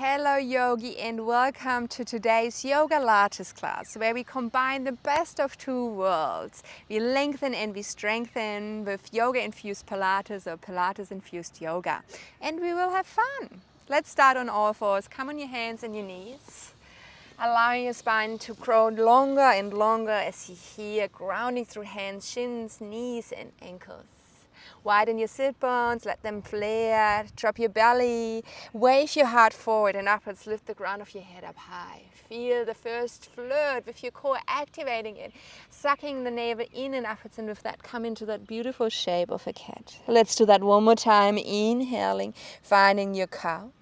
Hello yogi, and welcome to today's Yogalates class, where we combine the best of two worlds. We lengthen and we strengthen with yoga infused Pilates or Pilates infused yoga, and we will have fun. Let's start on all fours. Come on your hands and your knees, allowing your spine to grow longer and longer as you hear, grounding through hands, shins, knees and ankles. Widen your sit bones, let them flare, drop your belly, wave your heart forward and upwards, lift the crown of your head up high. Feel the first flirt with your core, activating it, sucking the navel in and upwards, and with that come into that beautiful shape of a cat. Let's do that one more time, inhaling, finding your cow.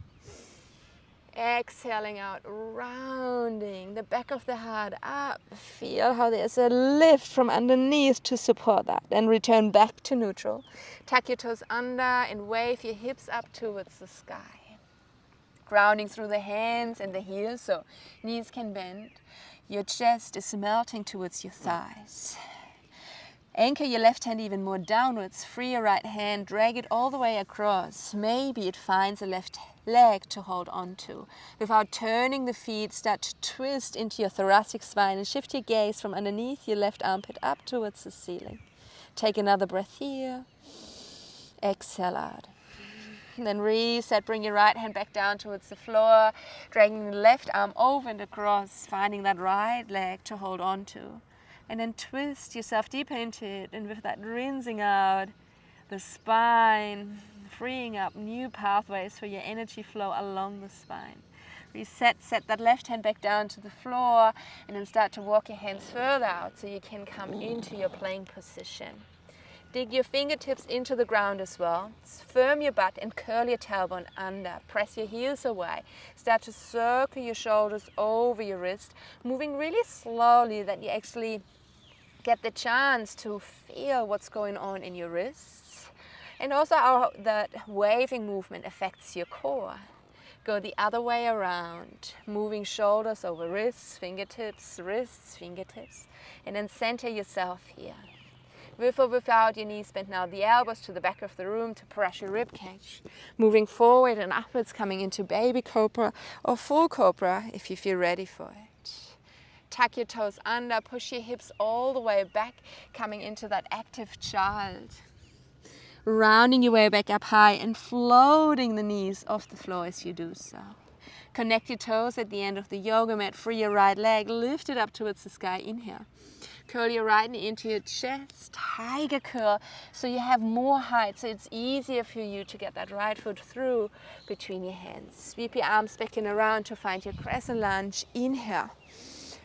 Exhaling out, rounding the back of the heart up. Feel how there's a lift from underneath to support that. Then return back to neutral. Tuck your toes under and wave your hips up towards the sky. Grounding through the hands and the heels so knees can bend. Your chest is melting towards your thighs. Anchor your left hand even more downwards. Free your right hand, drag it all the way across. Maybe it finds a left leg to hold on to. Without turning the feet, start to twist into your thoracic spine and shift your gaze from underneath your left armpit up towards the ceiling. Take another breath here. Exhale out. And then reset, bring your right hand back down towards the floor, dragging the left arm over and across, finding that right leg to hold on to. And then twist yourself deeper into it, and with that rinsing out the spine, freeing up new pathways for your energy flow along the spine. Reset, set that left hand back down to the floor, and then start to walk your hands further out so you can come into your plank position. Dig your fingertips into the ground as well. Firm your butt and curl your tailbone under. Press your heels away. Start to circle your shoulders over your wrist, moving really slowly that you actually get the chance to feel what's going on in your wrists. And also how that waving movement affects your core. Go the other way around, moving shoulders over wrists, fingertips, and then center yourself here. With or without your knees bent now, the elbows to the back of the room to brush your rib cage. Moving forward and upwards, coming into baby cobra or full cobra if you feel ready for it. Tuck your toes under, push your hips all the way back, coming into that active child. Rounding your way back up high and floating the knees off the floor as you do so. Connect your toes at the end of the yoga mat, free your right leg, lift it up towards the sky, inhale. Curl your right knee into your chest, tiger curl, so you have more height, so it's easier for you to get that right foot through between your hands. Sweep your arms back and around to find your crescent lunge, inhale.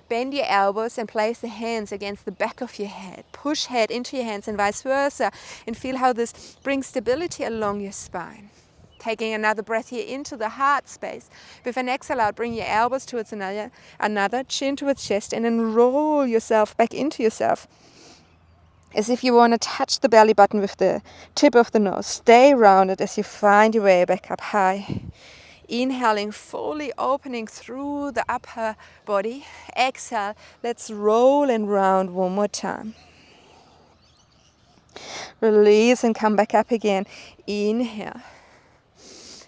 Bend your elbows and place the hands against the back of your head. Push head into your hands and vice versa, and feel how this brings stability along your spine. Taking another breath here into the heart space. With an exhale out, bring your elbows towards another, chin towards chest, and then roll yourself back into yourself. As if you want to touch the belly button with the tip of the nose. Stay rounded as you find your way back up high. Inhaling, fully opening through the upper body. Exhale, let's roll and round one more time. Release and come back up again. Inhale.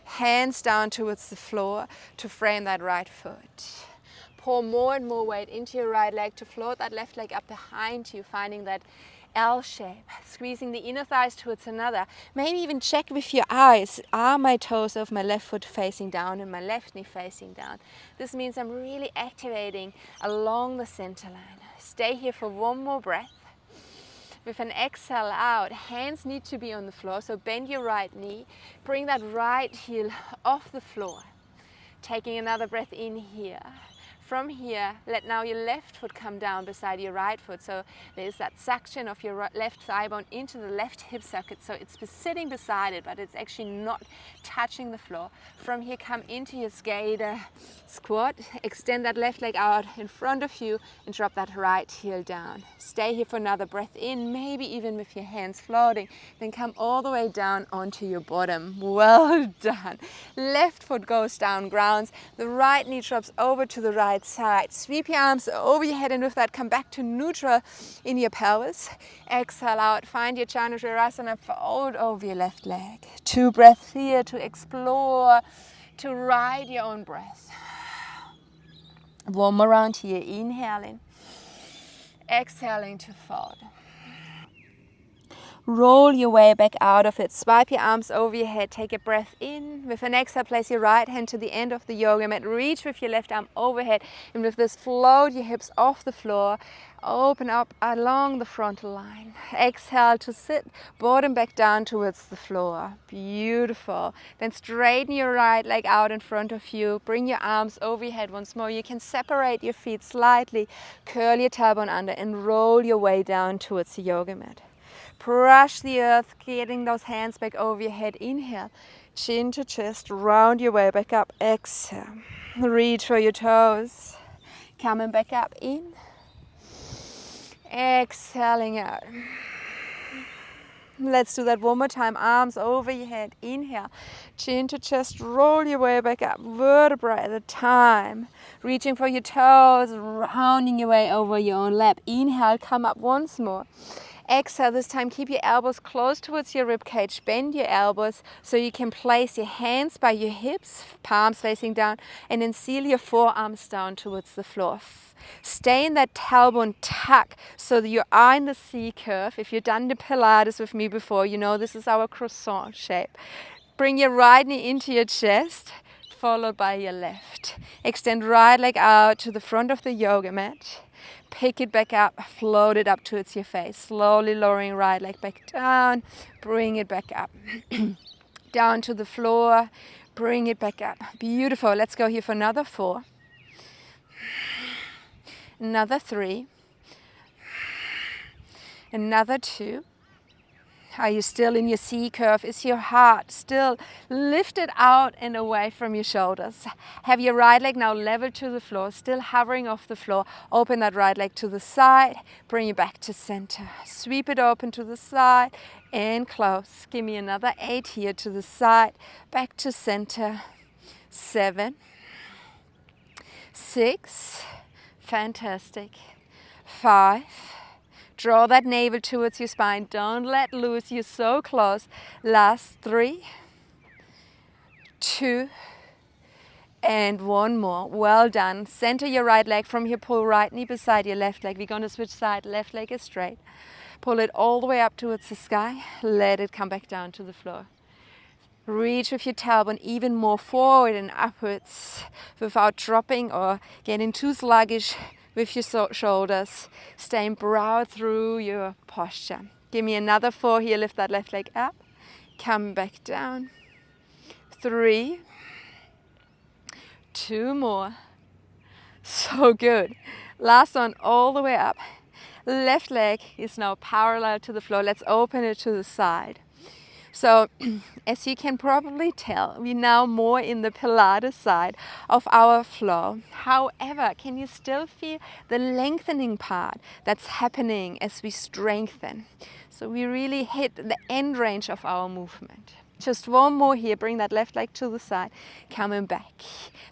Hands down towards the floor to frame that right foot. Pour more and more weight into your right leg to float that left leg up behind you, finding that L shape, squeezing the inner thighs towards another. Maybe even check with your eyes, are my toes of my left foot facing down and my left knee facing down? This means I'm really activating along the center line. Stay here for one more breath. With an exhale out, hands need to be on the floor, so bend your right knee, bring that right heel off the floor. Taking another breath in here. From here, let now your left foot come down beside your right foot. So there's that suction of your left thigh bone into the left hip socket. So it's sitting beside it, but it's actually not touching the floor. From here, come into your skater squat. Extend that left leg out in front of you and drop that right heel down. Stay here for another breath in, maybe even with your hands floating. Then come all the way down onto your bottom. Well done. Left foot goes down, grounds. The right knee drops over to the right side. Sweep your arms over your head, and with that come back to neutral in your pelvis. Exhale out, find your Chanushirasana, fold over your left leg. 2 breaths here to explore to ride your own breath. One more round here, inhaling, exhaling to fold. Roll your way back out of it. Swipe your arms over your head. Take a breath in. With an exhale, place your right hand to the end of the yoga mat. Reach with your left arm overhead. And with this, float your hips off the floor. Open up along the frontal line. Exhale to sit. Bottom back down towards the floor. Beautiful. Then straighten your right leg out in front of you. Bring your arms over your head once more. You can separate your feet slightly. Curl your tailbone under and roll your way down towards the yoga mat. Brush the earth, getting those hands back over your head. Inhale, chin to chest, round your way back up. Exhale, reach for your toes. Coming back up, in. Exhaling out. Let's do that one more time. Arms over your head. Inhale, chin to chest, roll your way back up. Vertebra at a time. Reaching for your toes, rounding your way over your own lap. Inhale, come up once more. Exhale, this time keep your elbows close towards your rib cage. Bend your elbows so you can place your hands by your hips, palms facing down, and then seal your forearms down towards the floor. Stay in that tailbone tuck so that you are in the C curve. If you've done the Pilates with me before, you know this is our croissant shape. Bring your right knee into your chest, followed by your left. Extend right leg out to the front of the yoga mat. Pick it back up, float it up towards your face. Slowly lowering right leg back down, bring it back up. Down to the floor, bring it back up. Beautiful. Let's go here for another 4. Another 3. Another 2. Are you still in your C curve? Is your heart still lifted out and away from your shoulders? Have your right leg now level to the floor, still hovering off the floor. Open that right leg to the side, bring it back to center. Sweep it open to the side and close. Give me another 8 here to the side, back to center. 7, 6, fantastic. 5. Draw that navel towards your spine. Don't let loose. You're so close. Last 3, 2, and 1 more. Well done. Center your right leg from here. Pull right knee beside your left leg. We're going to switch side. Left leg is straight. Pull it all the way up towards the sky. Let it come back down to the floor. Reach with your tailbone even more forward and upwards without dropping or getting too sluggish with your shoulders. Staying broad through your posture. Give me another 4 here. Lift that left leg up. Come back down. 3. 2 more. So good. Last one, all the way up. Left leg is now parallel to the floor. Let's open it to the side. So, as you can probably tell, we're now more in the Pilates side of our flow. However, can you still feel the lengthening part that's happening as we strengthen? So we really hit the end range of our movement. Just 1 more here. Bring that left leg to the side, coming back.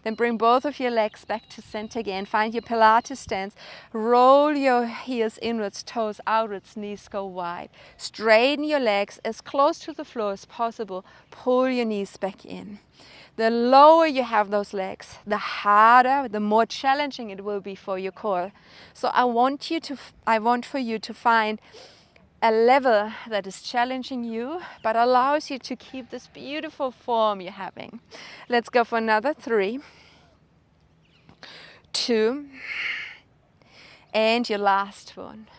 Then bring both of your legs back to center again. Find your Pilates stance. Roll your heels inwards, toes outwards, knees go wide. Straighten your legs as close to the floor as possible. Pull your knees back in. The lower you have those legs, the harder, the more challenging it will be for your core. So I want for you to find a level that is challenging you, but allows you to keep this beautiful form you're having. Let's go for another 3, 2, and your last one.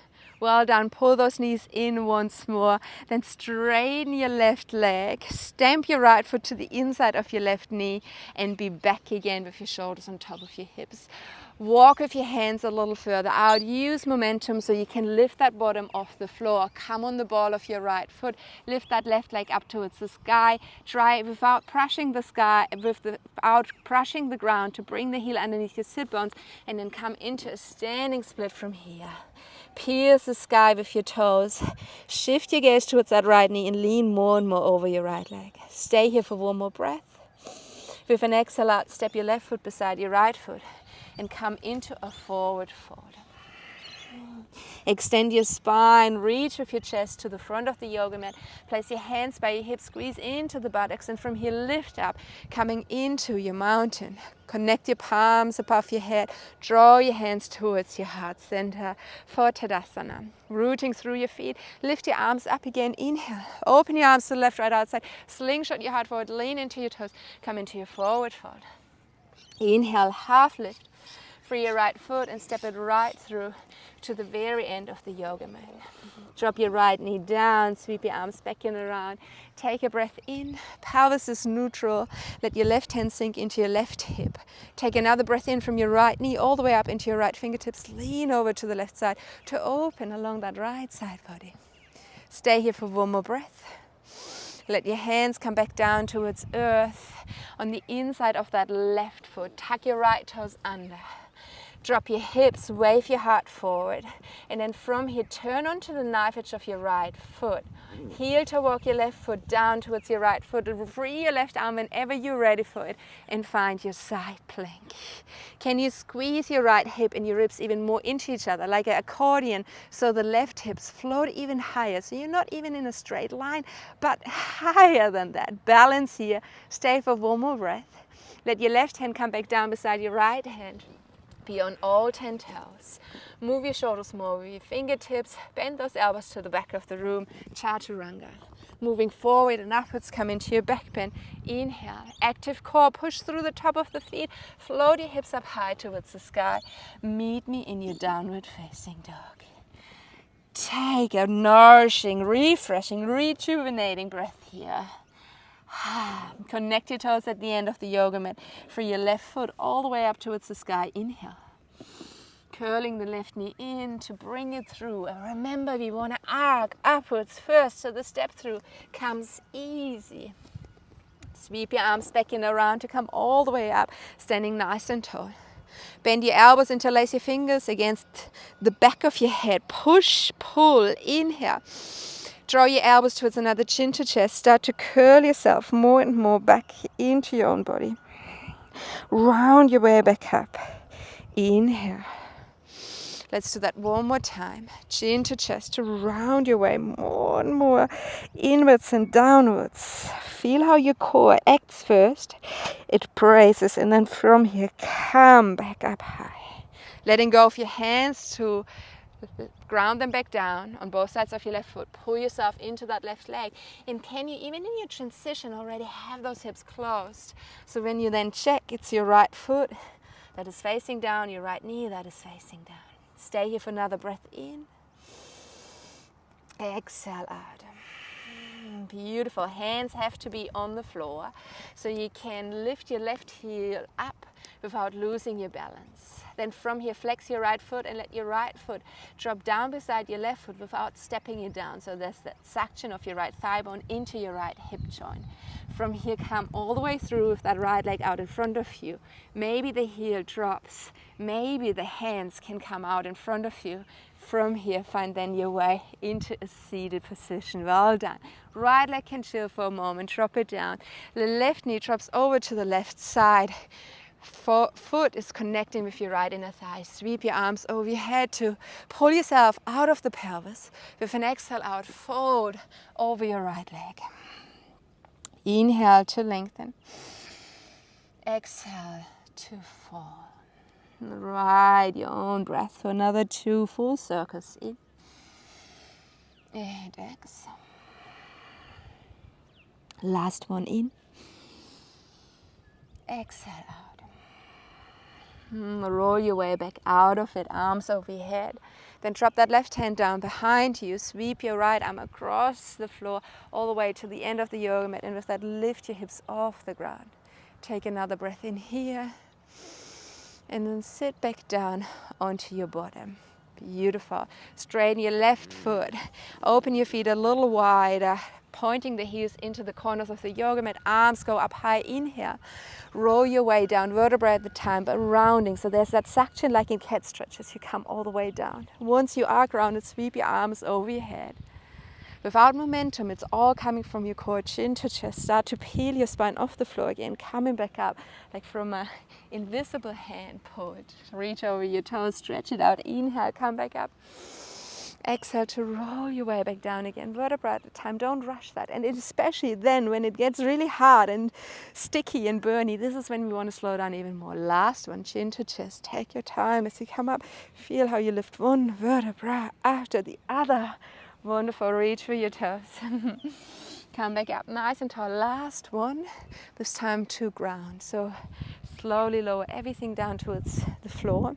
Well done. Pull those knees in once more. Then straighten your left leg. Stamp your right foot to the inside of your left knee and be back again with your shoulders on top of your hips. Walk with your hands a little further out. Use momentum so you can lift that bottom off the floor. Come on the ball of your right foot. Lift that left leg up towards the sky. Try without brushing the sky, without brushing the ground, to bring the heel underneath your sit bones and then come into a standing split from here. Pierce the sky with your toes. Shift your gaze towards that right knee and lean more and more over your right leg. Stay here for 1 more breath. With an exhale out, step your left foot beside your right foot and come into a forward fold. Extend your spine, reach with your chest to the front of the yoga mat. Place your hands by your hips, squeeze into the buttocks, and from here lift up, coming into your mountain. Connect your palms above your head. Draw your hands towards your heart center for Tadasana. Rooting through your feet. Lift your arms up again. Inhale. Open your arms to the left, right, outside. Slingshot your heart forward. Lean into your toes. Come into your forward fold. Inhale, half lift. Free your right foot and step it right through to the very end of the yoga mat. Drop your right knee down, sweep your arms back and around. Take a breath in, pelvis is neutral. Let your left hand sink into your left hip. Take another breath in from your right knee all the way up into your right fingertips. Lean over to the left side to open along that right side body. Stay here for one more breath. Let your hands come back down towards earth on the inside of that left foot. Tuck your right toes under. Drop your hips, wave your heart forward, and then from here turn onto the knife edge of your right foot. Heel to walk your left foot down towards your right foot. Free your left arm whenever you're ready for it and find your side plank. Can you squeeze your right hip and your ribs even more into each other like an accordion so the left hips float even higher, so you're not even in a straight line but higher than that. Balance here. Stay for one more breath. Let your left hand come back down beside your right hand. Be on all 10 toes. Move your shoulders more with your fingertips. Bend those elbows to the back of the room. Chaturanga. Moving forward and upwards, come into your back bend. Inhale. Active core. Push through the top of the feet. Float your hips up high towards the sky. Meet me in your downward facing dog. Take a nourishing, refreshing, rejuvenating breath here. Connect your toes at the end of the yoga mat. Free your left foot all the way up towards the sky. Inhale. Curling the left knee in to bring it through. And remember, we want to arc upwards first, so the step through comes easy. Sweep your arms back and around to come all the way up, standing nice and tall. Bend your elbows, interlace your fingers against the back of your head. Push, pull, inhale. Draw your elbows towards another chin to chest. Start to curl yourself more and more back into your own body. Round your way back up. Inhale. Let's do that one more time. Chin to chest to round your way more and more inwards and downwards. Feel how your core acts first. It braces, and then from here come back up high. Letting go of your hands to ground them back down on both sides of your left foot. Pull yourself into that left leg. And can you, even in your transition, already have those hips closed? So when you then check, it's your right foot that is facing down, your right knee that is facing down. Stay here for another breath in. Exhale out. Beautiful. Hands have to be on the floor so you can lift your left heel up without losing your balance. Then from here, flex your right foot and let your right foot drop down beside your left foot without stepping it down. So there's that suction of your right thigh bone into your right hip joint. From here, come all the way through with that right leg out in front of you. Maybe the heel drops. Maybe the hands can come out in front of you. From here, find then your way into a seated position. Well done. Right leg can chill for a moment. Drop it down. The left knee drops over to the left side. Foot is connecting with your right inner thigh. Sweep your arms over your head to pull yourself out of the pelvis. With an exhale out, fold over your right leg. Inhale to lengthen. Exhale to fall. Ride your own breath for another 2 full circles. In and exhale. Last one in. Exhale out. Roll your way back out of it, arms over your head. Then drop that left hand down behind you. Sweep your right arm across the floor all the way to the end of the yoga mat. And with that, lift your hips off the ground. Take another breath in here. And then sit back down onto your bottom. Beautiful. Straighten your left foot. Open your feet a little wider, pointing the heels into the corners of the yoga mat. Arms go up high. Inhale. Roll your way down, vertebra at the time, but rounding. So there's that suction like in cat stretch as you come all the way down. Once you are grounded, sweep your arms over your head. Without momentum, it's all coming from your core, chin to chest. Start to peel your spine off the floor again, coming back up like from an invisible hand. Pull it, reach over your toes, stretch it out. Inhale, come back up. Exhale to roll your way back down again, vertebra at a time. Don't rush that. And especially then when it gets really hard and sticky and burny, this is when we want to slow down even more. Last one, chin to chest. Take your time as you come up. Feel how you lift one vertebra after the other. Wonderful, reach for your toes. Come back up, nice and tall. Last one, this time to ground. So slowly lower everything down towards the floor.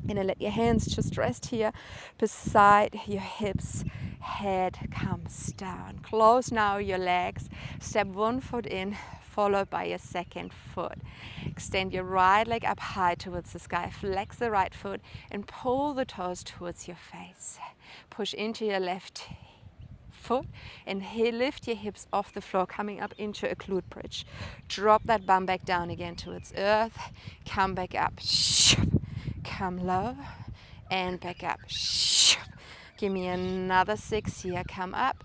And let your hands just rest here beside your hips. Head comes down. Close now your legs. Step one foot in, followed by your second foot. Extend your right leg up high towards the sky. Flex the right foot and pull the toes towards your face. Push into your left foot and lift your hips off the floor, coming up into a glute bridge. Drop that bum back down again towards earth. Come back up. Come low and back up. Give me another 6 here. Come up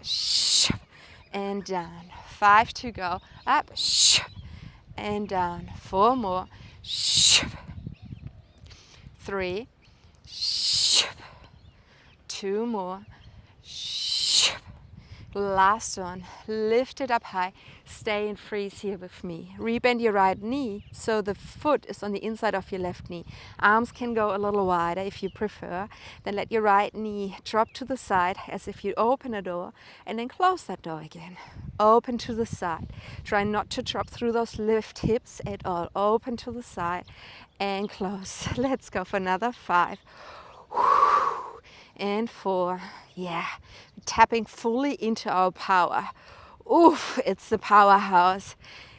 and down. 5 to go. Up and down. 4 more. 3. 2 more. Last one. Lift it up high. Stay and freeze here with me. Rebend your right knee so the foot is on the inside of your left knee. Arms can go a little wider if you prefer. Then let your right knee drop to the side as if you open a door, and then close that door again. Open to the side. Try not to drop through those left hips at all. Open to the side and close. Let's go for another 5. And 4. Yeah, tapping fully into our power. Oof, it's the powerhouse.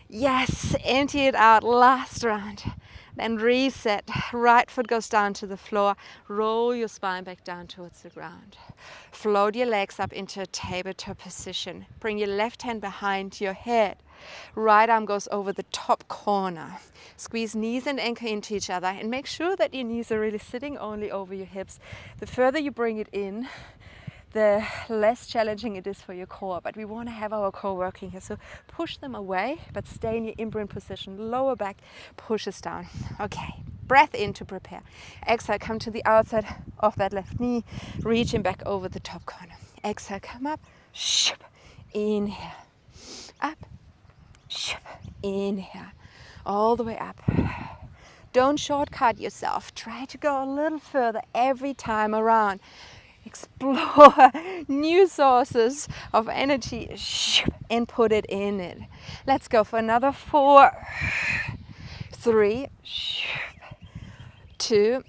Yes, empty it out. Last round. Then reset. Right foot goes down to the floor. Roll your spine back down towards the ground. Float your legs up into a tabletop position. Bring your left hand behind your head. Right arm goes over the top corner. Squeeze knees and ankle into each other and make sure that your knees are really sitting only over your hips. The further you bring it in, the less challenging it is for your core. But we want to have our core working here. So push them away, but stay in your imprint position. Lower back pushes down. Okay, breath in to prepare. Exhale, come to the outside of that left knee, reaching back over the top corner. Exhale, come up. Inhale. Up. Inhale. All the way up. Don't shortcut yourself. Try to go a little further every time around. Explore new sources of energy and put it in it. Let's go for another 4, 3, 2.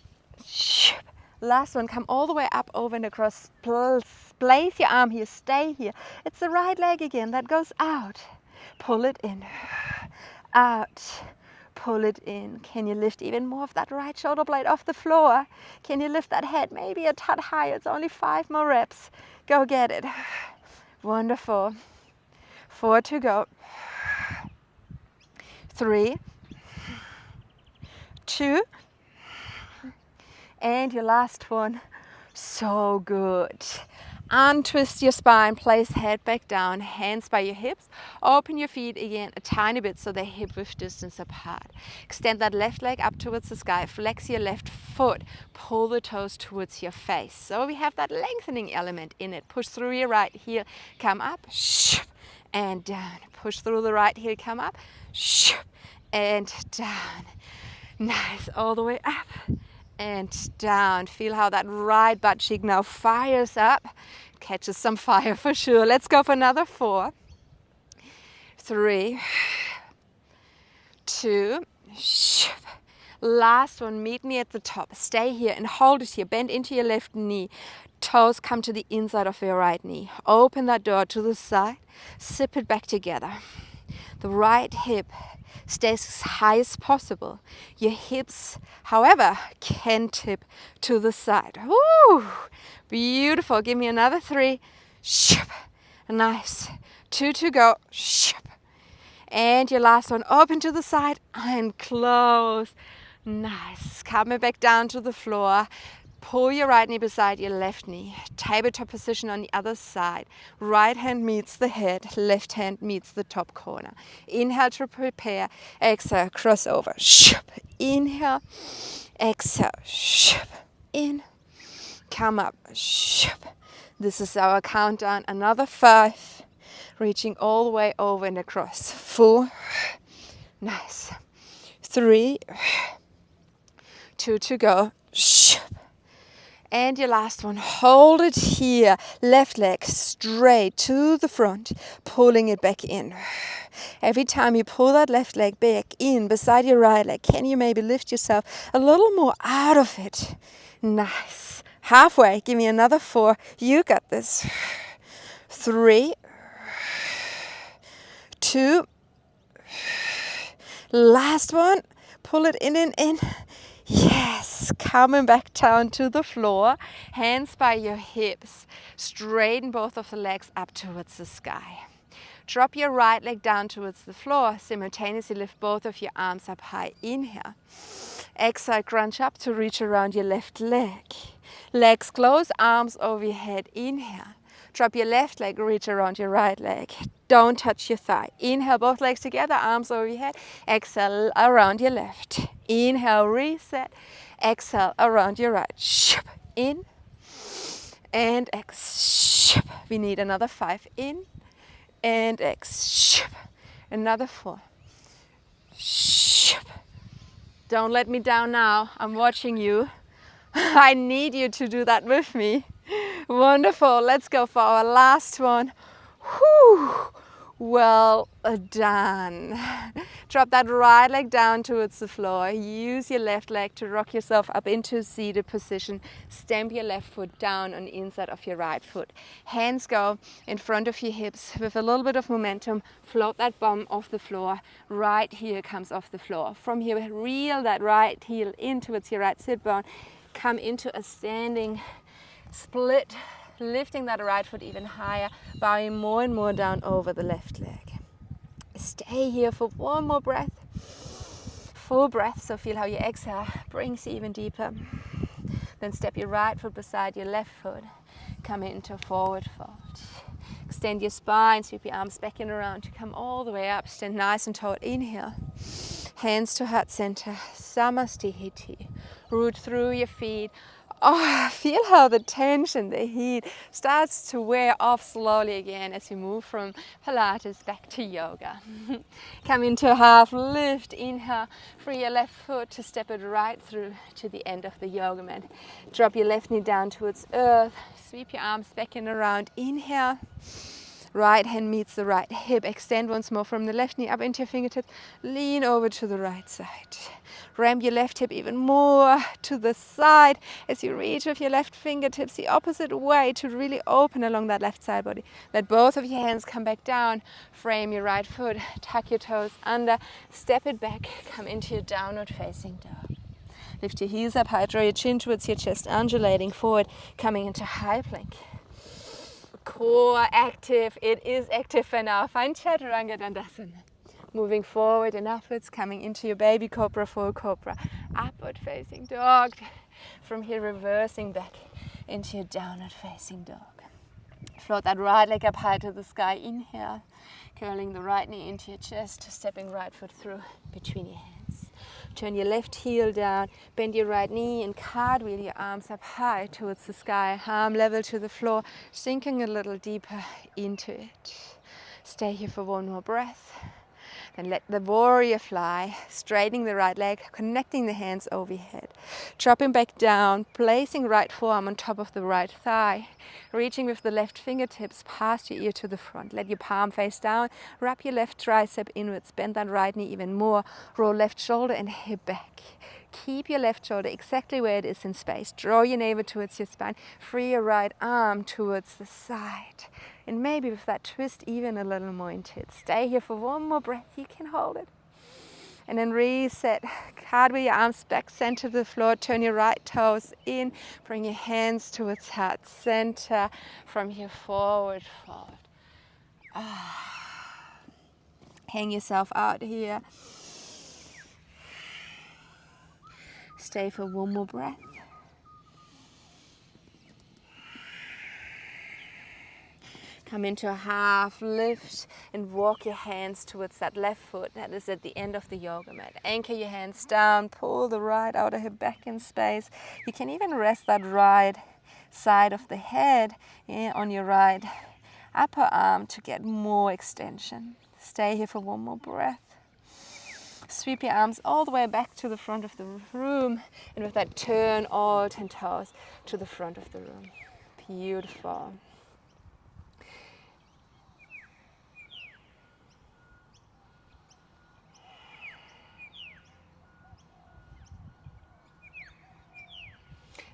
Last one, come all the way up, over and across. Place your arm here, stay here. It's the right leg again that goes out. Pull it in, out. Pull it in. Can you lift even more of that right shoulder blade off the floor? Can you lift that head maybe a tad higher? It's only 5 more reps. Go get it. Wonderful. 4 to go. 3, 2, and your last one. So good. Untwist your spine, place head back down, hands by your hips. Open your feet again a tiny bit so they're hip width distance apart. Extend that left leg up towards the sky. Flex your left foot. Pull the toes towards your face. So we have that lengthening element in it. Push through your right heel. Come up and down. Push through the right heel. Come up and down. Nice. All the way up and down. Feel how that right butt cheek now fires up. Catches some fire for sure. Let's go for another 4, 3, 2. Last one, meet me at the top. Stay here and hold it here. Bend into your left knee. Toes come to the inside of your right knee. Open that door to the side. Zip it back together. The right hip stays as high as possible. Your hips, however, can tip to the side. Woo! Beautiful. Give me another 3. Nice. 2 to go. And your last one, open to the side and close. Nice. Coming back down to the floor. Pull your right knee beside your left knee. Tabletop position on the other side. Right hand meets the head. Left hand meets the top corner. Inhale to prepare. Exhale, crossover. Inhale. Exhale. In. Come up. This is our countdown. Another 5. Reaching all the way over and across. 4. Nice. 3. 2 to go. And your last one, hold it here. Left leg straight to the front, pulling it back in. Every time you pull that left leg back in beside your right leg, can you maybe lift yourself a little more out of it? Nice. Halfway, give me another 4. You got this. 3, 2. Last one. Pull it in and in. Yes, coming back down to the floor, hands by your hips, straighten both of the legs up towards the sky. Drop your right leg down towards the floor, simultaneously lift both of your arms up high, inhale. Exhale, crunch up to reach around your left leg. Legs close, arms over your head, inhale. Drop your left leg, reach around your right leg. Don't touch your thigh. Inhale, both legs together, arms over your head. Exhale, around your left. Inhale, reset. Exhale, around your right. In and exhale. We need another 5. In and exhale. Another 4. Don't let me down now. I'm watching you. I need you to do that with me. Wonderful. Let's go for our last one. Whew. Well done. Drop that right leg down towards the floor. Use your left leg to rock yourself up into a seated position. Stamp your left foot down on the inside of your right foot. Hands go in front of your hips with a little bit of momentum. Float that bum off the floor. Right heel comes off the floor. From here, reel that right heel in towards your right sit bone. Come into a standing split, lifting that right foot even higher, bowing more and more down over the left leg. Stay here for one more breath. Full breath, so feel how your exhale brings you even deeper. Then step your right foot beside your left foot. Come into forward fold. Extend your spine, sweep your arms back and around to come all the way up. Stand nice and tall. Inhale. Hands to heart center. Samastihiti. Root through your feet. Oh, feel how the tension, the heat starts to wear off slowly again as you move from Pilates back to yoga. Come into a half lift. Inhale. Free your left foot to step it right through to the end of the yoga mat. Drop your left knee down towards earth. Sweep your arms back and around. Inhale. Right hand meets the right hip. Extend once more from the left knee up into your fingertips. Lean over to the right side. Ramp your left hip even more to the side as you reach with your left fingertips the opposite way to really open along that left side body. Let both of your hands come back down. Frame your right foot. Tuck your toes under. Step it back. Come into your downward facing dog. Lift your heels up high. Draw your chin towards your chest. Undulating forward. Coming into high plank. Core active. It is active for now. Find Chaturanga Dandasana. Moving forward and upwards, coming into your baby cobra, full cobra. Upward facing dog. From here, reversing back into your downward facing dog. Float that right leg up high to the sky. Inhale. Curling the right knee into your chest. Stepping right foot through between your hands. Turn your left heel down, bend your right knee and cartwheel your arms up high towards the sky, arm level to the floor, sinking a little deeper into it. Stay here for one more breath. Then let the warrior fly, straightening the right leg, connecting the hands overhead. Dropping back down, placing right forearm on top of the right thigh. Reaching with the left fingertips past your ear to the front. Let your palm face down. Wrap your left tricep inwards. Bend that right knee even more. Roll left shoulder and hip back. Keep your left shoulder exactly where it is in space. Draw your navel towards your spine. Free your right arm towards the side. And maybe with that twist even a little more into it. Stay here for one more breath. You can hold it. And then reset. Cartwheel your arms back, center to the floor. Turn your right toes in. Bring your hands towards heart center. From here, forward fold. Hang yourself out here. Stay for one more breath. Come into a half lift and walk your hands towards that left foot that is at the end of the yoga mat. Anchor your hands down, pull the right outer hip back in space. You can even rest that right side of the head on your right upper arm to get more extension. Stay here for one more breath. Sweep your arms all the way back to the front of the room, and with that turn all 10 toes to the front of the room. Beautiful.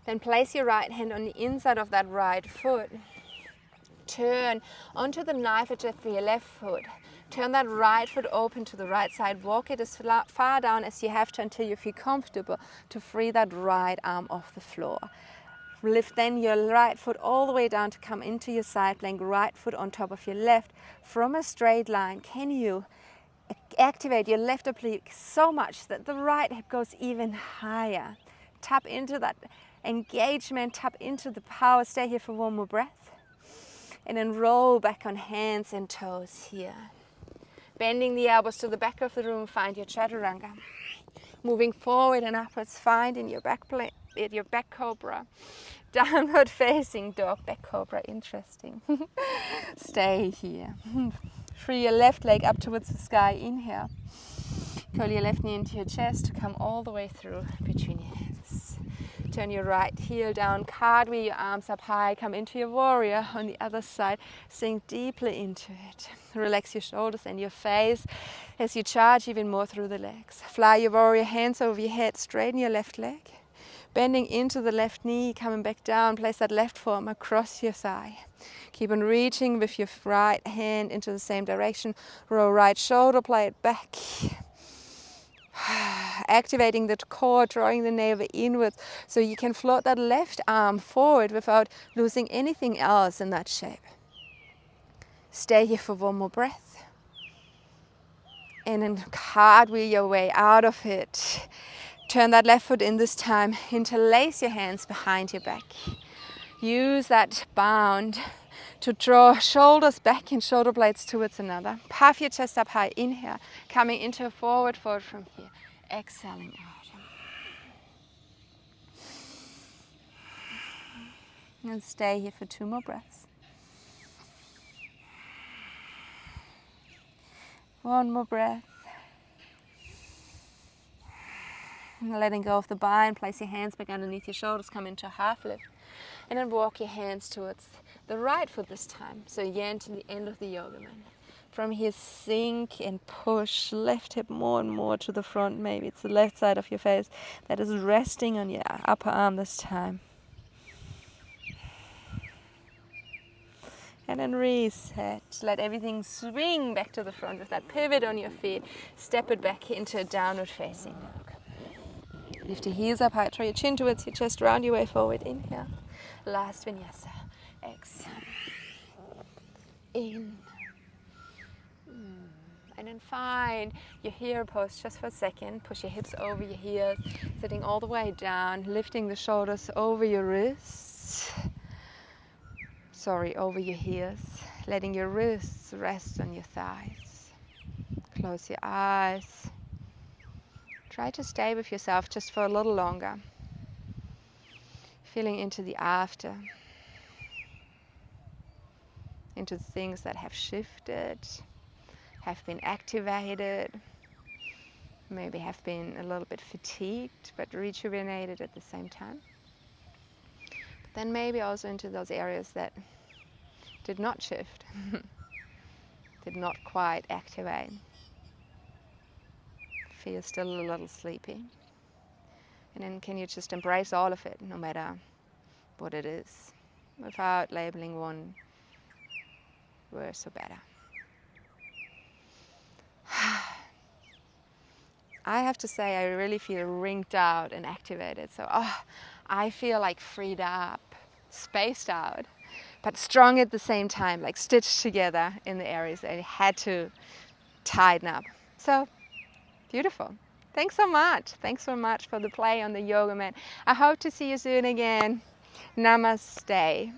Then place your right hand on the inside of that right foot. Turn onto the knife edge of your left foot. Turn that right foot open to the right side. Walk it as far down as you have to until you feel comfortable to free that right arm off the floor. Lift then your right foot all the way down to come into your side plank. Right foot on top of your left from a straight line. Can you activate your left oblique so much that the right hip goes even higher? Tap into that engagement, tap into the power. Stay here for one more breath. And then roll back on hands and toes here. Bending the elbows to the back of the room, find your chaturanga. Moving forward and upwards, find in your back cobra. Downward facing dog, back cobra, interesting. Stay here. Free your left leg up towards the sky, inhale. Curl your left knee into your chest to come all the way through between your hands. Turn your right heel down, cartwheel your arms up high, come into your warrior on the other side, sink deeply into it. Relax your shoulders and your face as you charge even more through the legs. Fly your warrior, hands over your head, straighten your left leg. Bending into the left knee, coming back down, place that left forearm across your thigh. Keep on reaching with your right hand into the same direction. Roll right shoulder, play it back. Activating the core, drawing the navel inwards so you can float that left arm forward without losing anything else in that shape. Stay here for one more breath. And then cartwheel your way out of it. Turn that left foot in this time. Interlace your hands behind your back. Use that bound to draw shoulders back and shoulder blades towards another. Puff your chest up high, inhale, coming into a forward fold from here, exhaling out. And stay here for 2 more breaths. 1 more breath. And letting go of the bind, place your hands back underneath your shoulders, come into a half lift. And then walk your hands towards the right foot this time. So again to the end of the yoga mat. From here, sink and push left hip more and more to the front. Maybe it's the left side of your face that is resting on your upper arm this time. And then reset. Let everything swing back to the front with that pivot on your feet. Step it back into a downward facing dog. Lift your heels up high, draw your chin towards your chest, round your way forward. Inhale. Last vinyasa. Exhale. In. And then find your hero pose just for a second. Push your hips over your heels, sitting all the way down, lifting the shoulders over your wrists. Over your heels. Letting your wrists rest on your thighs. Close your eyes. Try to stay with yourself just for a little longer. Feeling into the after. Into the things that have shifted, have been activated, maybe have been a little bit fatigued but rejuvenated at the same time. But then maybe also into those areas that did not shift, did not quite activate, feel still a little sleepy. And then can you just embrace all of it, no matter what it is, without labeling one worse or better. I have to say I really feel ringed out and activated. So I feel like freed up, spaced out, but strong at the same time, like stitched together in the areas that I had to tighten up. So beautiful. Thanks so much. Thanks so much for the play on the yoga mat. I hope to see you soon again. Namaste.